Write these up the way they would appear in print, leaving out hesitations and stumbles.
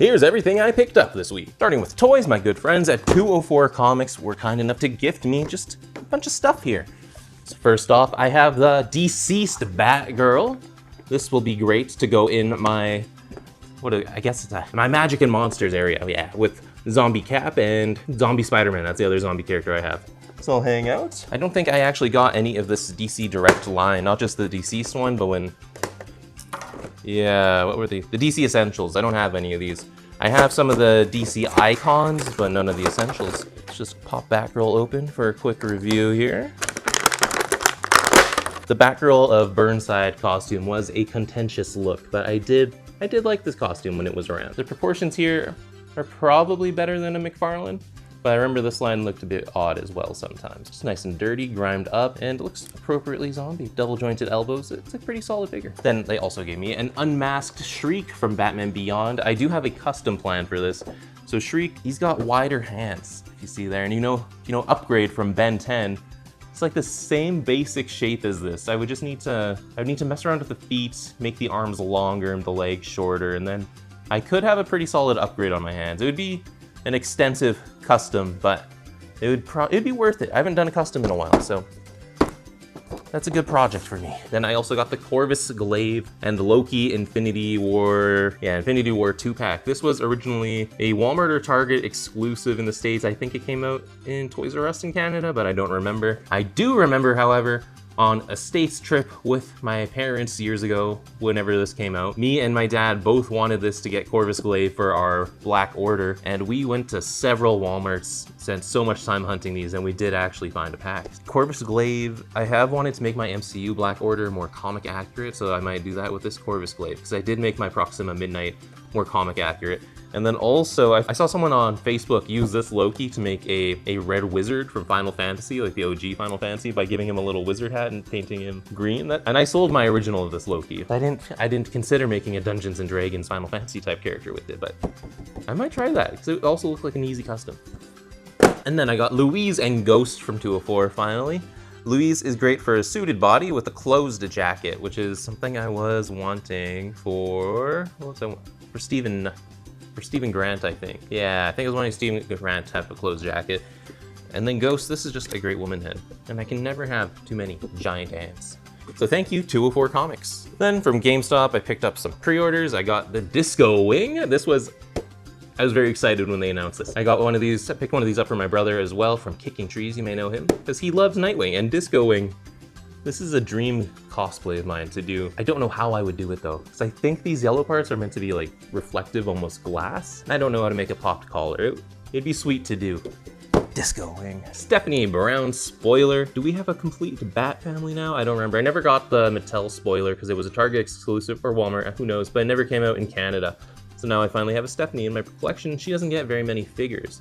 Here's everything I picked up this week. Starting with toys, my good friends at 204 Comics were kind enough to gift me just a bunch of stuff here. So first off, I have the DCeased Batgirl. This will be great to go in my, I guess it's my Magic and Monsters area, yeah, with Zombie Cap and Zombie Spider-Man. That's the other zombie character I have. So I'll hang out. I don't think I actually got any of this DC Direct line, not just the DCeased one, but what were they? The DC Essentials. I don't have any of these. I have some of the DC Icons, but none of the Essentials. Let's just pop Batgirl open for a quick review here. The Batgirl of Burnside costume was a contentious look, but I did like this costume when it was around. The proportions here are probably better than a McFarlane, but I remember this line looked a bit odd as well sometimes. It's nice and dirty, grimed up, and looks appropriately zombie. Double jointed elbows, it's a pretty solid figure. Then they also gave me an unmasked Shriek from Batman Beyond. I do have a custom plan for this. So Shriek, he's got wider hands, if you see there, and you know, Upgrade from Ben 10. It's like the same basic shape as this. I would need to mess around with the feet, make the arms longer and the legs shorter, and then I could have a pretty solid Upgrade on my hands. It would be an extensive custom, but it'd be worth it. I haven't done a custom in a while, so that's a good project for me. Then I also got the Corvus, Glaive, and Loki Infinity War 2-pack. This was originally a Walmart or Target exclusive in the States. I think it came out in Toys R Us in Canada, but I don't remember. I do remember, however, on a States trip with my parents years ago, whenever this came out, me and my dad both wanted this to get Corvus Glaive for our Black Order, and we went to several Walmarts, spent so much time hunting these, and we did actually find a pack. Corvus Glaive, I have wanted to make my MCU Black Order more comic accurate, so I might do that with this Corvus Glaive, because I did make my Proxima Midnight more comic accurate. And then also, I saw someone on Facebook use this Loki to make a red wizard from Final Fantasy, like the OG Final Fantasy, by giving him a little wizard hat and painting him green. And I sold my original of this Loki. I didn't consider making a Dungeons and Dragons Final Fantasy type character with it, but I might try that, because it also looked like an easy custom. And then I got Louise and Ghost from 204 finally. Louise is great for a suited body with a closed jacket, which is something I was wanting for, for Stephen Grant, I think. Yeah, I think it was wanting Stephen Grant to have a closed jacket. And then Ghost, this is just a great woman head. And I can never have too many giant hands. So thank you, 204 Comics. Then from GameStop, I picked up some pre-orders. I got the Disco Wing. I was very excited when they announced this. I got one of these, I picked one of these up for my brother as well from Kicking Trees, you may know him, because he loves Nightwing and Disco Wing. This is a dream cosplay of mine to do. I don't know how I would do it though, because I think these yellow parts are meant to be like reflective, almost glass. I don't know how to make a popped collar. It'd be sweet to do. Disco Wing. Stephanie Brown spoiler. Do we have a complete Bat family now? I don't remember. I never got the Mattel spoiler because it was a Target exclusive or Walmart, who knows, but it never came out in Canada. So now I finally have a Stephanie in my collection. She doesn't get very many figures.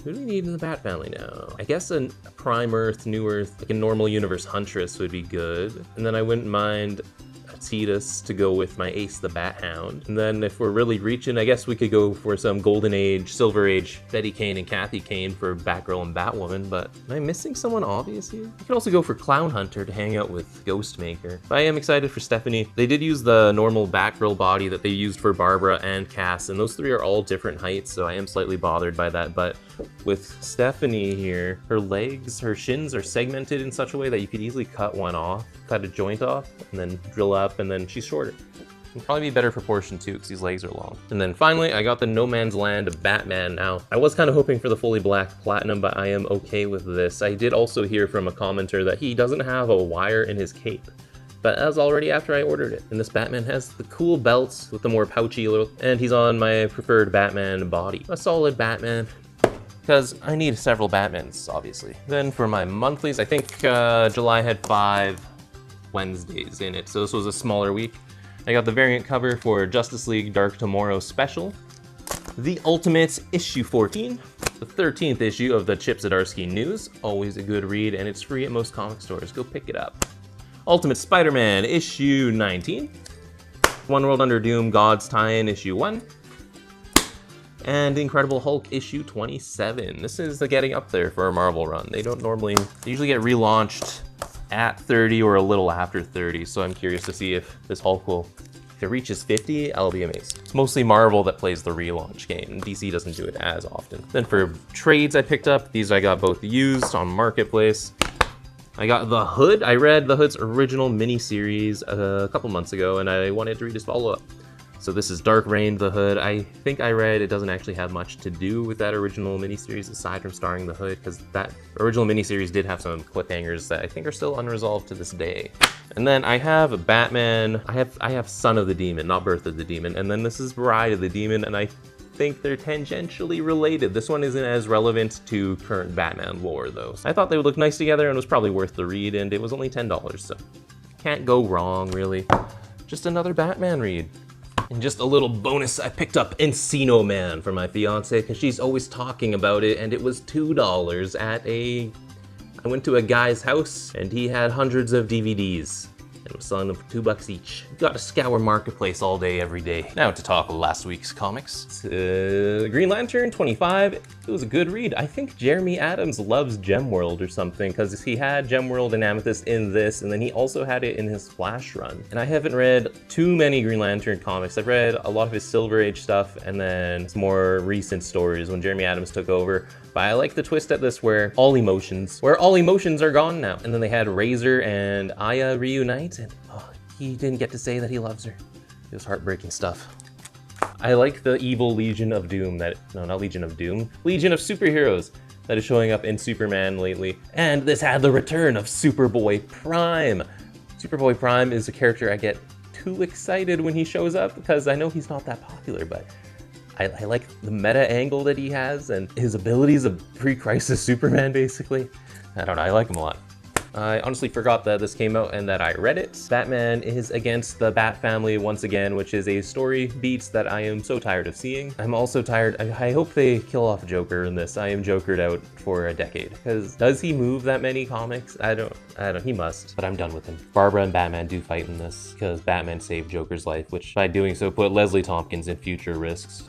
Who do we need in the Bat family now? I guess a Prime Earth, New Earth, like a normal universe Huntress would be good. And then I wouldn't mind a Tidus to go with my Ace the Bat Hound. And then if we're really reaching, I guess we could go for some Golden Age, Silver Age, Betty Kane and Kathy Kane for Batgirl and Batwoman, but am I missing someone obvious here? You could also go for Clown Hunter to hang out with Ghostmaker. But I am excited for Stephanie. They did use the normal Batgirl body that they used for Barbara and Cass, and those three are all different heights, so I am slightly bothered by that, but with Stephanie here, her legs, her shins are segmented in such a way that you could easily cut one off, cut a joint off, and then drill up, and then she's shorter. It'd probably be better proportion too, because these legs are long. And then finally, I got the No Man's Land Batman now. I was kind of hoping for the fully black platinum, but I am okay with this. I did also hear from a commenter that he doesn't have a wire in his cape, but that was already after I ordered it. And this Batman has the cool belts with the more pouchy look, and he's on my preferred Batman body. A solid Batman, because I need several Batmans, obviously. Then for my monthlies, I think July had 5 Wednesdays in it, so this was a smaller week. I got the variant cover for Justice League Dark Tomorrow Special, The Ultimate issue 14, the 13th issue of the Chip Zdarsky News, always a good read, and it's free at most comic stores, go pick it up. Ultimate Spider-Man issue 19, One World Under Doom God's Tie-In issue 1, and Incredible Hulk issue 27. This is the getting up there for a Marvel run. They usually get relaunched at 30 or a little after 30, so I'm curious to see if this Hulk will If it reaches 50, I'll be amazed. It's mostly Marvel that plays the relaunch game. DC doesn't do it as often. Then for trades I picked up, these I got both used on Marketplace. I got The Hood. I read The Hood's original miniseries a couple months ago, and I wanted to read his follow-up. So this is Dark Reign, The Hood. I think I read it doesn't actually have much to do with that original miniseries aside from starring The Hood, because that original miniseries did have some cliffhangers that I think are still unresolved to this day. And then I have Batman. I have Son of the Demon, not Birth of the Demon. And then this is Bride of the Demon, and I think they're tangentially related. This one isn't as relevant to current Batman lore though. I thought they would look nice together and was probably worth the read, and it was only $10, so can't go wrong really. Just another Batman read. And just a little bonus, I picked up Encino Man for my fiance because she's always talking about it, and it was $2 at I went to a guy's house and he had hundreds of DVDs and was selling them for $2 each. Got to scour Marketplace all day, every day. Now to talk last week's comics. Green Lantern 25, it was a good read. I think Jeremy Adams loves Gemworld or something, because he had Gemworld and Amethyst in this, and then he also had it in his Flash run. And I haven't read too many Green Lantern comics. I've read a lot of his Silver Age stuff, and then some more recent stories when Jeremy Adams took over. But I like the twist at this where all emotions are gone now. And then they had Razor and Aya reunite, and he didn't get to say that he loves her. It was heartbreaking stuff. I like the evil Legion of Doom not Legion of Doom, Legion of Superheroes that is showing up in Superman lately. And this had the return of Superboy Prime. Superboy Prime is a character I get too excited when he shows up because I know he's not that popular, but I like the meta angle that he has and his abilities of pre-crisis Superman, basically. I don't know, I like him a lot. I honestly forgot that this came out and that I read it. Batman is against the Bat family once again, which is a story beat that I am so tired of seeing. I'm also tired, I hope they kill off Joker in this. I am Jokered out for a decade. Because does he move that many comics? I don't, he must, but I'm done with him. Barbara and Batman do fight in this because Batman saved Joker's life, which by doing so put Leslie Tompkins in future risks.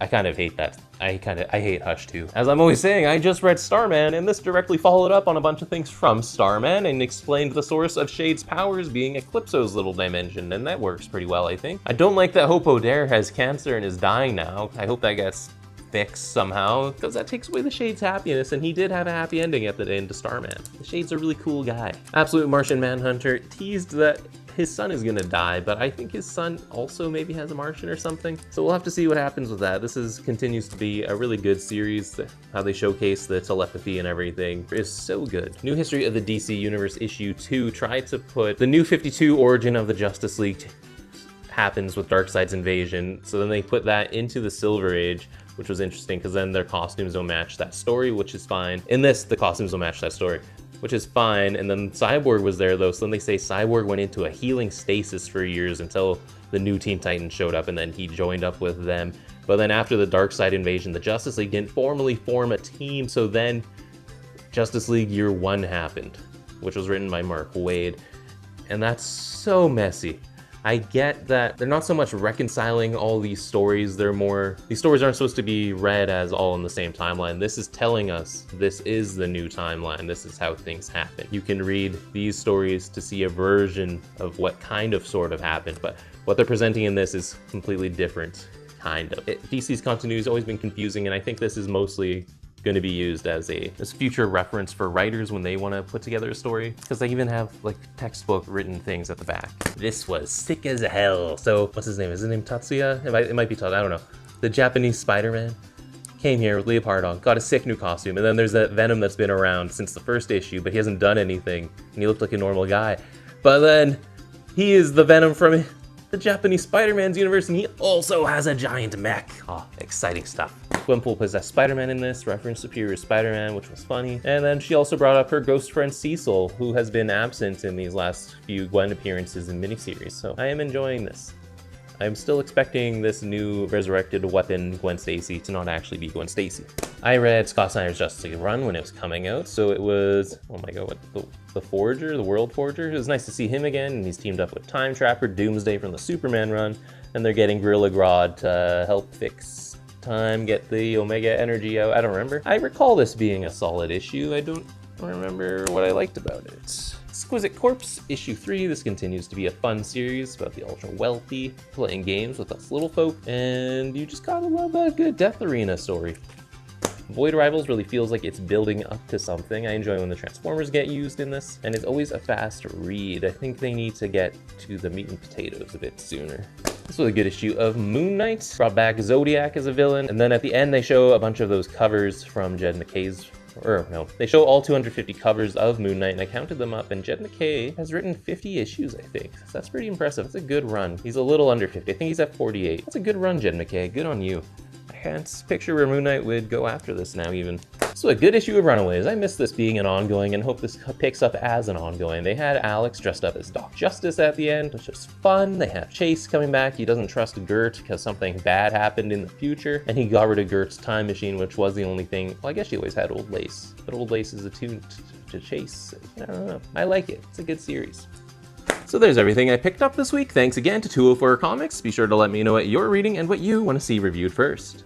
I kind of hate that. I hate Hush too. As I'm always saying, I just read Starman, and this directly followed up on a bunch of things from Starman and explained the source of Shade's powers being Eclipso's little dimension, and that works pretty well, I think. I don't like that Hope O'Dare has cancer and is dying now. I hope that gets fixed somehow, because that takes away the Shade's happiness, and he did have a happy ending at the end of Starman. The Shade's a really cool guy. Absolute Martian Manhunter teased that his son is gonna die, but I think his son also maybe has a Martian or something. So we'll have to see what happens with that. This continues to be a really good series. How they showcase the telepathy and everything is so good. New History of the DC Universe issue 2 tried to put the New 52 origin of the Justice League happens with Darkseid's invasion. So then they put that into the Silver Age, which was interesting because then their costumes don't match that story, which is fine. In this, the costumes don't match that story, which is fine. And then Cyborg was there though, so then they say Cyborg went into a healing stasis for years until the new Teen Titans showed up, and then he joined up with them. But then after the Darkseid invasion, the Justice League didn't formally form a team, so then Justice League Year 1 happened, which was written by Mark Waid, and that's so messy. I get that they're not so much reconciling all these stories, these stories aren't supposed to be read as all in the same timeline. This is telling us this is the new timeline, this is how things happen. You can read these stories to see a version of what kind of sort of happened, but what they're presenting in this is completely different, kind of. DC's continuity has always been confusing, and I think this is mostly going to be used as future reference for writers when they want to put together a story, because they even have like textbook written things at the back. This was sick as hell. So what's his name? Is his name Tatsuya? It might be Tatsuya, I don't know. The Japanese Spider-Man came here with leopard on, got a sick new costume, and then there's that Venom that's been around since the first issue, but he hasn't done anything, and he looked like a normal guy. But then he is the Venom from the Japanese Spider-Man's universe, and he also has a giant mech. Oh, exciting stuff. Gwenpool possessed Spider-Man in this, referenced Superior Spider-Man, which was funny. And then she also brought up her ghost friend Cecil, who has been absent in these last few Gwen appearances in miniseries. So I am enjoying this. I'm still expecting this new resurrected weapon Gwen Stacy to not actually be Gwen Stacy. I read Scott Snyder's Justice League run when it was coming out, so it was, oh my god, what, the Forger, the World Forger? It was nice to see him again, and he's teamed up with Time Trapper, Doomsday from the Superman run, and they're getting Gorilla Grodd to help fix time, get the Omega energy out. I don't remember. I recall this being a solid issue. I don't remember what I liked about it. Exquisite Corpse, issue 3. This continues to be a fun series about the ultra wealthy playing games with us little folk, and you just gotta love a good Death Arena story. Void Rivals really feels like it's building up to something. I enjoy when the Transformers get used in this, and it's always a fast read. I think they need to get to the meat and potatoes a bit sooner. This was a good issue of Moon Knight. Brought back Zodiac as a villain, and then at the end they show a bunch of those covers from Jed MacKay's, or no, they show all 250 covers of Moon Knight, and I counted them up, and Jed MacKay has written 50 issues, I think. So that's pretty impressive. That's a good run. He's a little under 50. I think he's at 48. That's a good run, Jed MacKay. Good on you. I can't picture where Moon Knight would go after this now, even. So a good issue of Runaways. I miss this being an ongoing and hope this picks up as an ongoing. They had Alex dressed up as Doc Justice at the end, which was fun. They have Chase coming back. He doesn't trust Gert because something bad happened in the future, and he got rid of Gert's time machine, which was the only thing. Well, I guess she always had Old Lace, but Old Lace is attuned to Chase. I don't know. I like it. It's a good series. So there's everything I picked up this week. Thanks again to 204 Comics. Be sure to let me know what you're reading and what you want to see reviewed first.